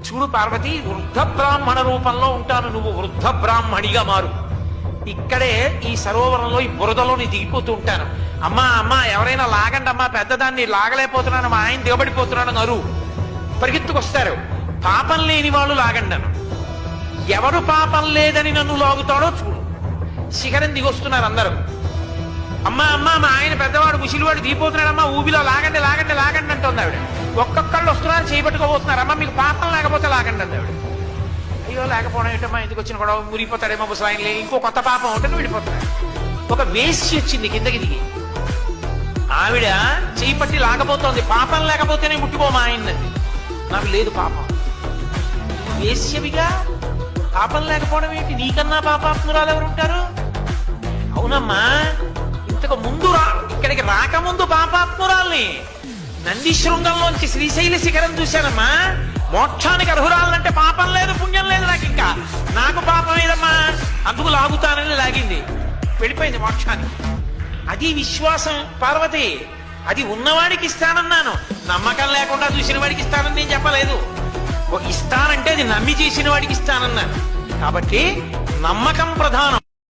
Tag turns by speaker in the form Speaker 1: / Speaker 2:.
Speaker 1: చూడు పార్వతి, వృద్ధ బ్రాహ్మణ రూపంలో ఉంటాను, నువ్వు వృద్ధ బ్రాహ్మణిగా మారు. ఇక్కడే ఈ సరోవరంలో ఈ బురదలోని దిగిపోతూ ఉంటాను. అమ్మా అమ్మా ఎవరైనా లాగండి అమ్మా, పెద్దదాన్ని లాగలేకపోతున్నాను, మా ఆయన దిగబడిపోతున్నాను అరు. పరిగెత్తుకొస్తారు. పాపం లేని వాళ్ళు లాగండి అను. ఎవరు పాపం లేదని నన్ను లాగుతాడో చూడు. శిఖరం దిగొస్తున్నారు అందరూ. అమ్మా అమ్మా మా ఆయన పెద్దవాడు ముసిలివాడు దిగిపోతున్నాడమ్మా, ఊబిలో లాగండి లాగండి లాగండి అంటుంది ఆవిడ. ఒక్కొక్కళ్ళు వస్తున్నారు, చేపట్టుకోబోతున్నారు. అమ్మ మీకు పాపం లేకపోతే లాగండి అంది ఆవిడ. అయ్యో లేకపోవడం ఏంటమ్మా, ఎందుకు వచ్చిన కూడా మురిగిపోతాడేమో ముసలాయనలే, ఇంకో కొత్త పాపం ఉంటే విడిపోతాడు. ఒక వేశ్య వచ్చింది కిందకి దిగి. ఆవిడ చేయి పట్టి లాగబోతోంది. పాపం లేకపోతేనే ముట్టుకో మా ఆయన్నది. నాకు లేదు పాపం. వేశ్యవిగా పాపం లేకపోవడం ఏంటి? నీకన్నా పాపాత్మురాలు ఎవరు ఉంటారు? అవునమ్మా, ఇంతకు ముందు ఇక్కడికి రాకముందు పాపాత్మురాల్ని నంది శృంగంలోంచి శ్రీశైల శిఖరం చూశానమ్మా. మోక్షానికి అర్హురాలంటే పాపం లేదు పుణ్యం లేదు నాకు, ఇంకా నాకు పాపం ఏదమ్మా, అందుకు లాగుతానని లాగింది, వెళ్ళిపోయింది మోక్షానికి. అది విశ్వాసం పార్వతి. అది ఉన్నవాడికి ఇస్తానన్నాను, నమ్మకం లేకుండా చూసిన వాడికి ఇస్తానని నేను చెప్పలేదు. ఇస్తానంటే అది నమ్మి చేసిన వాడికి ఇస్తానన్నాను. కాబట్టి నమ్మకం ప్రధానం.